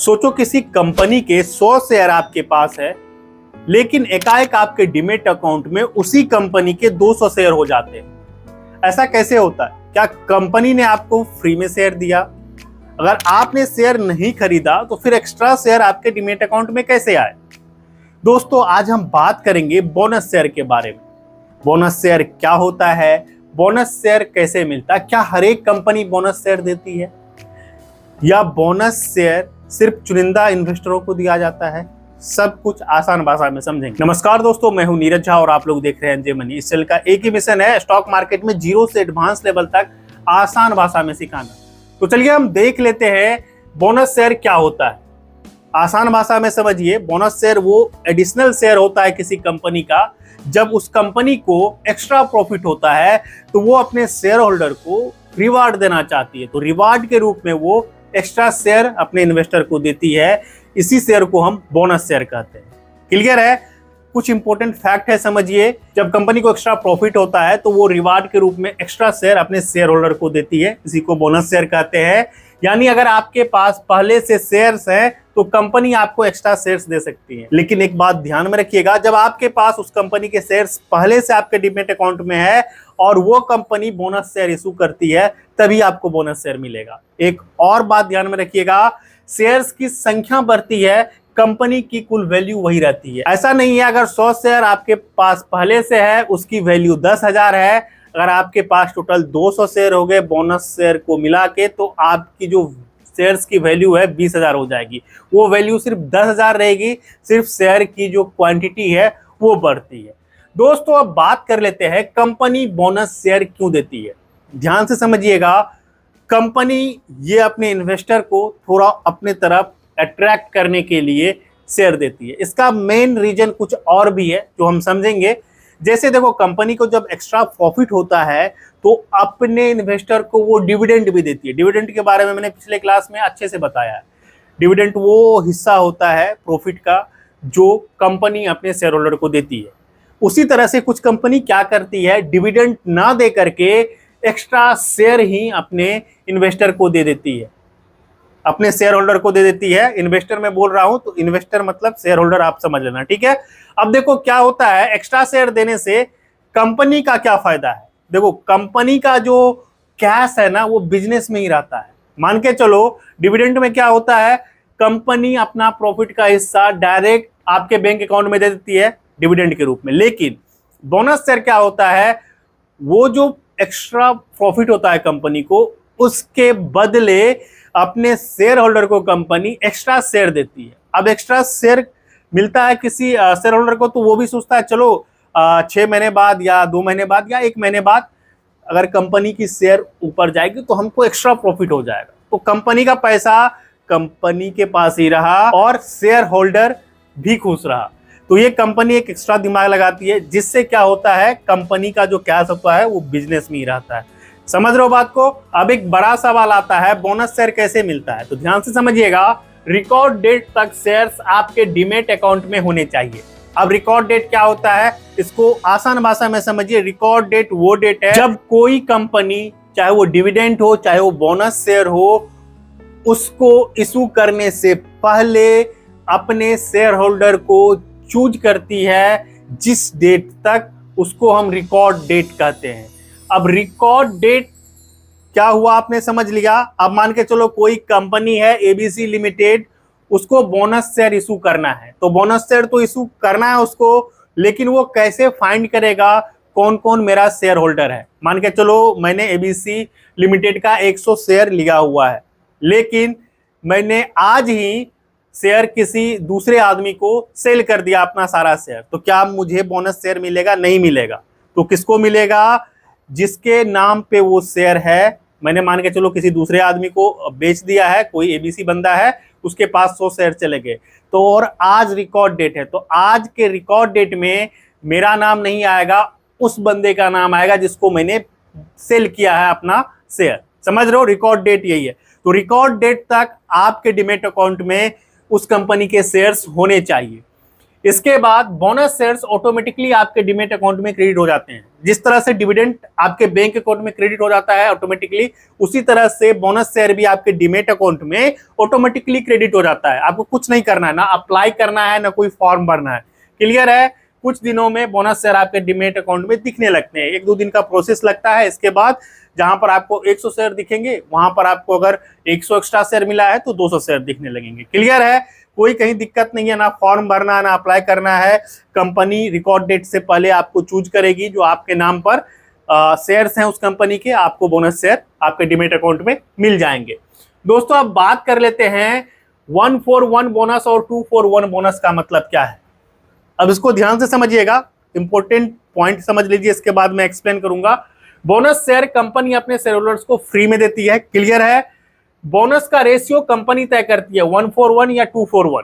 सोचो किसी कंपनी के 100 शेयर आपके पास है, लेकिन एकाएक आपके डीमैट अकाउंट में उसी कंपनी के 200 शेयर हो जाते हैं। ऐसा कैसे होता है? क्या कंपनी ने आपको फ्री में शेयर दिया? अगर आपने शेयर नहीं खरीदा तो फिर एक्स्ट्रा शेयर आपके डीमैट अकाउंट में कैसे आए? दोस्तों, आज हम बात करेंगे बोनस शेयर के बारे में। बोनस शेयर क्या होता है, बोनस शेयर कैसे मिलता है, क्या हर एक कंपनी बोनस शेयर देती है या बोनस शेयर सिर्फ चुनिंदा इन्वेस्टरों को दिया जाता है? सब कुछ आसान भाषा में समझेंगे। नमस्कार दोस्तों, मैं हूं नीरज झा और आप लोग देख रहे हैं जे मनी। इस चैनल का एक ही मिशन है, स्टॉक मार्केट में जीरो से एडवांस लेवल तक आसान भाषा में सिखाना। तो चलिए हम देख लेते हैं बोनस शेयर क्या होता है। आसान भाषा में समझिए, बोनस शेयर वो एडिशनल शेयर होता है किसी कंपनी का। जब उस कंपनी को एक्स्ट्रा प्रॉफिट होता है तो वो अपने शेयर होल्डर को रिवार्ड देना चाहती है, तो रिवार्ड के रूप में वो एक्स्ट्रा शेयर अपने इन्वेस्टर को देती है। इसी शेयर को हम बोनस शेयर कहते हैं। क्लियर है? कुछ इंपॉर्टेंट फैक्ट है, समझिए। जब कंपनी को एक्स्ट्रा प्रॉफिट होता है तो वो रिवार्ड के रूप में एक्स्ट्रा शेयर अपने शेयर होल्डर को देती है, इसी को बोनस शेयर कहते हैं। यानी अगर आपके पास पहले से शेयर्स हैं तो कंपनी आपको एक्स्ट्रा शेयर्स दे सकती है। लेकिन एक बात ध्यान में रखिएगा, जब आपके पास उस कंपनी के शेयर्स पहले से आपके डीमैट अकाउंट में है और वो कंपनी बोनस शेयर इशू करती है, तभी आपको बोनस शेयर मिलेगा। एक और बात ध्यान में रखिएगा, शेयर्स की संख्या बढ़ती है, कंपनी की कुल वैल्यू वही रहती है। ऐसा नहीं है अगर 100 शेयर आपके पास पहले से है, उसकी वैल्यू 10,000 है। अगर आपके पास टोटल 200 शेयर हो गए बोनस शेयर को मिला के, तो आपकी जो शेयर्स की वैल्यू है 20,000 हो जाएगी। वो वैल्यू सिर्फ 10,000 रहेगी, सिर्फ शेयर की जो क्वांटिटी है वो बढ़ती है। दोस्तों, अब बात कर लेते हैं कंपनी बोनस शेयर क्यों देती है। ध्यान से समझिएगा, कंपनी ये अपने इन्वेस्टर को थोड़ा अपने तरफ अट्रैक्ट करने के लिए शेयर देती है। इसका मेन रीजन कुछ और भी है जो हम समझेंगे। जैसे देखो, कंपनी को जब एक्स्ट्रा प्रॉफिट होता है तो अपने इन्वेस्टर को वो डिविडेंड भी देती है। डिविडेंड के बारे में मैंने पिछले क्लास में अच्छे से बताया है। डिविडेंड वो हिस्सा होता है प्रॉफिट का जो कंपनी अपने शेयर होल्डर को देती है। उसी तरह से कुछ कंपनी क्या करती है, डिविडेंड ना दे करके एक्स्ट्रा शेयर ही अपने इन्वेस्टर को दे देती है, अपने शेयर होल्डर को दे देती है। इन्वेस्टर मैं बोल रहा हूं तो इन्वेस्टर मतलब शेयर होल्डर, आप समझ लेना, ठीक है। अब देखो क्या होता है, एक्स्ट्रा शेयर देने से कंपनी का क्या फायदा है। देखो, कंपनी का जो कैश है ना, वो बिजनेस में ही रहता है। मान के चलो, डिविडेंड में क्या होता है, कंपनी अपना प्रॉफिट का हिस्सा डायरेक्ट आपके बैंक अकाउंट में दे देती है डिविडेंड के रूप में। लेकिन बोनस शेयर क्या होता है, वो जो एक्स्ट्रा प्रॉफिट होता है कंपनी को, उसके बदले अपने शेयर होल्डर को कंपनी एक्स्ट्रा शेयर देती है। अब एक्स्ट्रा शेयर मिलता है किसी शेयर होल्डर को, तो वो भी सोचता है चलो 6 महीने बाद या 2 महीने बाद या 1 महीने बाद अगर कंपनी की शेयर ऊपर जाएगी तो हमको एक्स्ट्रा प्रॉफिट हो जाएगा। तो कंपनी का पैसा कंपनी के पास ही रहा और शेयर होल्डर भी खुश रहा। तो ये कंपनी एक एक्स्ट्रा दिमाग लगाती है, जिससे क्या होता है, कंपनी का जो कैश होता है वो बिजनेस में ही रहता है। समझ रहे हो बात को? अब एक बड़ा सवाल आता है, बोनस शेयर कैसे मिलता है। तो ध्यान से समझिएगा, रिकॉर्ड डेट तक शेयर्स आपके डीमैट अकाउंट में होने चाहिए। अब रिकॉर्ड डेट क्या होता है, इसको आसान भाषा में समझिए। रिकॉर्ड डेट वो डेट है जब कोई कंपनी, चाहे वो डिविडेंड हो चाहे वो बोनस शेयर हो, उसको इशू करने से पहले अपने शेयर होल्डर को चूज करती है। जिस डेट तक, उसको हम रिकॉर्ड डेट कहते हैं। अब रिकॉर्ड डेट क्या हुआ आपने समझ लिया। अब मान के चलो कोई कंपनी है एबीसी लिमिटेड, उसको बोनस शेयर इशू करना है। तो बोनस शेयर तो इशू करना है उसको, लेकिन वो कैसे फाइंड करेगा कौन कौन मेरा शेयर होल्डर है। मान के चलो मैंने एबीसी लिमिटेड का 100 शेयर लिया हुआ है, लेकिन मैंने आज ही शेयर किसी दूसरे आदमी को सेल कर दिया, अपना सारा शेयर। तो क्या मुझे बोनस शेयर मिलेगा? नहीं मिलेगा। तो किसको मिलेगा? जिसके नाम पे वो शेयर है, मैंने मान के चलो किसी दूसरे आदमी को बेच दिया है, कोई एबीसी बंदा है, उसके पास 100 शेयर चले गए, तो और आज रिकॉर्ड डेट है, तो आज के रिकॉर्ड डेट में मेरा नाम नहीं आएगा, उस बंदे का नाम आएगा जिसको मैंने सेल किया है अपना शेयर। समझ रहे हो? रिकॉर्ड डेट यही है। तो रिकॉर्ड डेट तक आपके डीमैट अकाउंट में उस कंपनी के शेयर्स होने चाहिए। इसके बाद बोनस शेयर्स ऑटोमेटिकली आपके डीमैट अकाउंट में क्रेडिट हो जाते हैं। जिस तरह से डिविडेंड आपके बैंक अकाउंट में क्रेडिट हो जाता है ऑटोमेटिकली, उसी तरह से बोनस शेयर भी आपके डीमैट अकाउंट में ऑटोमेटिकली क्रेडिट हो जाता है। आपको कुछ नहीं करना है, ना अप्लाई करना है, ना कोई फॉर्म भरना है। क्लियर है? कुछ दिनों में बोनस शेयर आपके डीमैट अकाउंट में दिखने लगते हैं। 1-2 दिन का प्रोसेस लगता है। इसके बाद जहां पर आपको 100 शेयर दिखेंगे, वहां पर आपको अगर 100 एक्स्ट्रा शेयर मिला है तो 200 शेयर दिखने लगेंगे। क्लियर है? कोई कहीं दिक्कत नहीं है, ना फॉर्म भरना है, ना अप्लाई करना है। कंपनी रिकॉर्ड डेट से पहले आपको चूज करेगी, जो आपके नाम पर शेयर्स हैं उस कंपनी के, आपको बोनस शेयर आपके डीमैट अकाउंट में मिल जाएंगे। दोस्तों अब बात कर लेते हैं 1-for-1 बोनस और 2-for-1 बोनस का मतलब क्या है। अब इसको ध्यान से समझिएगा, इंपॉर्टेंट पॉइंट समझ लीजिए, इसके बाद मैं एक्सप्लेन करूंगा। बोनस शेयर कंपनी अपने शेयर होल्डर्स को फ्री में देती है। क्लियर है? बोनस का रेशियो कंपनी तय करती है, 1-for-1 या 2-for-1।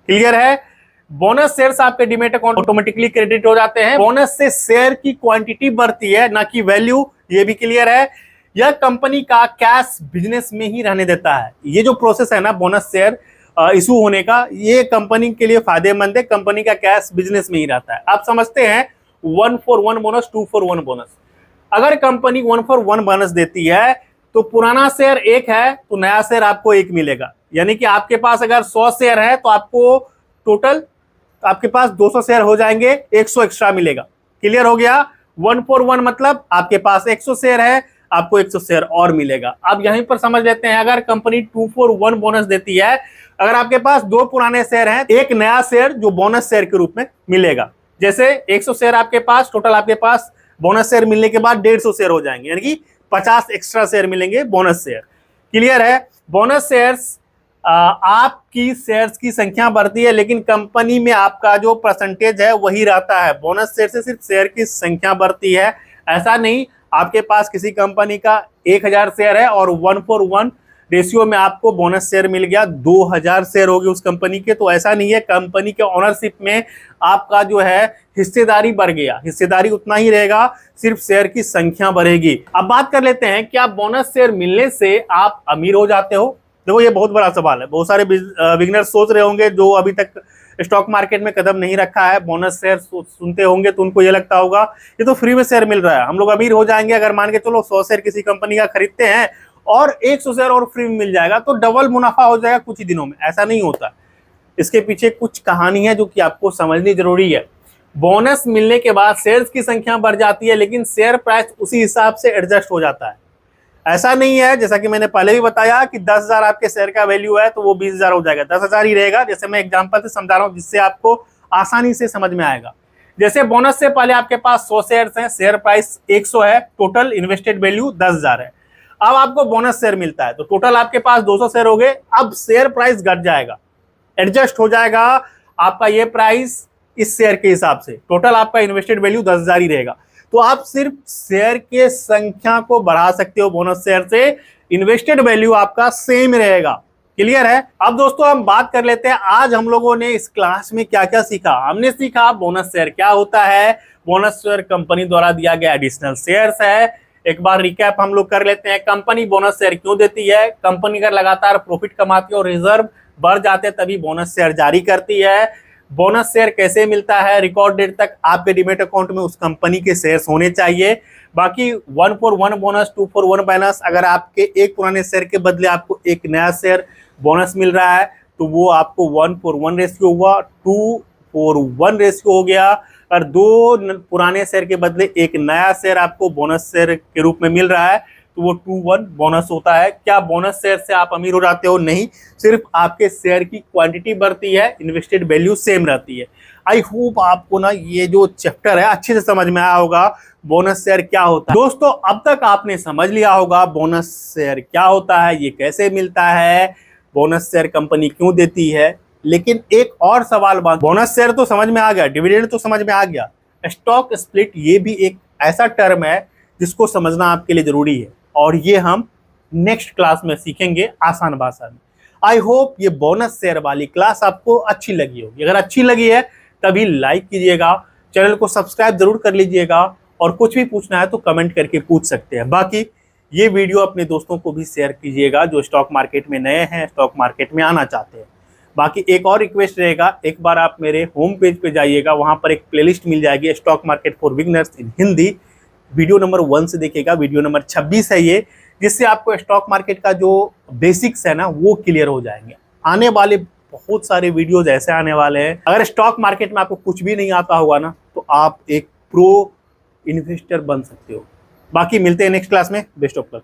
क्लियर है? बोनस शेयर्स आपके डीमैट अकाउंट ऑटोमेटिकली क्रेडिट हो जाते हैं। बोनस से शेयर की क्वांटिटी बढ़ती है, ना कि वैल्यू। ये भी क्लियर है? यह कंपनी का कैश बिजनेस में ही रहने देता है। ये जो प्रोसेस है ना बोनस शेयर इशू होने का, ये कंपनी के लिए फायदेमंद है। कंपनी का कैश बिजनेस में ही रहता है। आप समझते हैं 1-for-1 बोनस, 2-for-1 बोनस। अगर कंपनी 1-for-1 बोनस देती है तो पुराना शेयर 1 है तो नया शेयर आपको 1 मिलेगा। यानी कि आपके पास अगर 100 शेयर है तो आपको टोटल आपके पास 200 शेयर हो जाएंगे, 100 एक्स्ट्रा मिलेगा। क्लियर हो गया? 1-for-1 मतलब आपके पास 100 शेयर है, आपको 100 शेयर और मिलेगा। अब यहीं पर समझ लेते हैं, अगर कंपनी 2-for-1 बोनस देती है, अगर आपके पास 2 पुराने शेयर हैं, एक नया शेयर जो बोनस शेयर के रूप में मिलेगा। जैसे 100 शेयर आपके पास, टोटल आपके पास बोनस शेयर मिलने के बाद 150 शेयर हो जाएंगे, यानी कि 50 एक्स्ट्रा शेयर मिलेंगे बोनस शेयर। क्लियर है? बोनस शेयर्स आपकी शेयर्स की संख्या बढ़ती है, लेकिन कंपनी में आपका जो परसेंटेज है वही रहता है। बोनस शेयर से सिर्फ शेयर की संख्या बढ़ती है। ऐसा नहीं आपके पास किसी कंपनी का 1000 शेयर है और 1-for-1 रेशियो में आपको बोनस शेयर मिल गया, 2000 शेयर हो गए उस कंपनी के, तो ऐसा नहीं है। कंपनी के ओनरशिप में आपका जो है हिस्सेदारी बढ़ गया, हिस्सेदारी उतना ही रहेगा, सिर्फ शेयर की संख्या बढ़ेगी। अब बात कर लेते हैं, क्या बोनस शेयर मिलने से आप अमीर हो जाते हो? देखो ये बहुत बड़ा सवाल है। बहुत सारे बिगिनर्स सोच रहे होंगे जो अभी तक स्टॉक मार्केट में कदम नहीं रखा है, बोनस शेयर सुनते होंगे तो उनको ये लगता होगा ये तो फ्री में शेयर मिल रहा है, हम लोग अमीर हो जाएंगे। अगर मान के चलो 100 शेयर किसी कंपनी का खरीदते हैं और 100 शेयर और फ्री में मिल जाएगा तो डबल मुनाफा हो जाएगा कुछ ही दिनों में। ऐसा नहीं होता। इसके पीछे कुछ कहानी है जो कि आपको समझनी जरूरी है। बोनस मिलने के बाद शेयर्स की संख्या बढ़ जाती है, लेकिन शेयर प्राइस उसी हिसाब से एडजस्ट हो जाता है। ऐसा नहीं है, जैसा कि मैंने पहले भी बताया कि 10,000 आपके शेयर का वैल्यू है तो वो 20,000 हो जाएगा, 10,000 ही रहेगा। जैसे मैं एग्जांपल से समझा रहा हूं जिससे आपको आसानी से समझ में आएगा। जैसे बोनस से पहले आपके पास 100 शेयर्स हैं, शेयर प्राइस 100 है, टोटल इन्वेस्टेड वैल्यू 10,000 है। अब आपको बोनस शेयर मिलता है तो टोटल आपके पास 200 शेयर हो गए। अब शेयर प्राइस घट जाएगा, एडजस्ट हो जाएगा आपका ये प्राइस इस शेयर के हिसाब से। टोटल आपका इन्वेस्टेड वैल्यू 10,000 ही रहेगा। तो आप सिर्फ शेयर के संख्या को बढ़ा सकते हो बोनस शेयर से, इन्वेस्टेड वैल्यू आपका सेम रहेगा। क्लियर है? अब दोस्तों हम बात कर लेते हैं आज हम लोगों ने इस क्लास में क्या क्या सीखा। हमने सीखा बोनस शेयर क्या होता है। बोनस शेयर कंपनी द्वारा दिया गया एडिशनल शेयर्स है। एक बार रिकैप हम लोग कर लेते हैं, कंपनी बोनस शेयर क्यों देती है। कंपनी अगर लगातार प्रॉफिट कमाती है और रिजर्व बढ़ जाते तभी बोनस शेयर जारी करती है। बोनस शेयर कैसे मिलता है, रिकॉर्ड डेट तक आपके डीमैट अकाउंट में उस कंपनी के शेयर्स होने चाहिए। बाकी 1-for-1 बोनस, 2-for-1 बोनस, अगर आपके एक पुराने शेयर के बदले आपको एक नया शेयर बोनस मिल रहा है तो वो आपको 1-for-1 रेशियो हुआ, 2-for-1 रेशियो हो गया। और 2 पुराने शेयर के बदले एक नया शेयर आपको बोनस शेयर के रूप में मिल रहा है तो वो 2-1 बोनस होता है। क्या बोनस शेयर से आप अमीर हो जाते हो? नहीं, सिर्फ आपके शेयर की क्वांटिटी बढ़ती है, इन्वेस्टेड वैल्यू सेम रहती है। आई होप आपको ना ये जो चैप्टर है अच्छे से समझ में आया होगा बोनस शेयर क्या होता है। दोस्तों अब तक आपने समझ लिया होगा बोनस शेयर क्या होता है, ये कैसे मिलता है, बोनस शेयर कंपनी क्यों देती है। लेकिन एक और सवाल बात, बोनस शेयर तो समझ में आ गया, डिविडेंड तो समझ में आ गया, स्टॉक स्प्लिट ये भी एक ऐसा टर्म है जिसको समझना आपके लिए जरूरी है और ये हम नेक्स्ट क्लास में सीखेंगे आसान भाषा में। आई होप ये बोनस शेयर वाली क्लास आपको अच्छी लगी होगी। अगर अच्छी लगी है तभी लाइक कीजिएगा, चैनल को सब्सक्राइब जरूर कर लीजिएगा और कुछ भी पूछना है तो कमेंट करके पूछ सकते हैं। बाकी ये वीडियो अपने दोस्तों को भी शेयर कीजिएगा जो स्टॉक मार्केट में नए हैं, स्टॉक मार्केट में आना चाहते हैं। बाकी एक और रिक्वेस्ट रहेगा, एक बार आप मेरे होम पेज पे जाइएगा, वहां पर एक प्लेलिस्ट मिल जाएगी stock market for beginners in Hindi. Video number 1 से देखिएगा, वीडियो नंबर 26 है ये, जिससे आपको स्टॉक मार्केट का जो बेसिक्स है ना वो क्लियर हो जाएंगे। आने वाले बहुत सारे वीडियोज ऐसे आने वाले हैं, अगर स्टॉक मार्केट में आपको कुछ भी नहीं आता होगा ना तो आप एक प्रो इन्वेस्टर बन सकते हो। बाकी मिलते हैं नेक्स्ट क्लास में। Best of luck.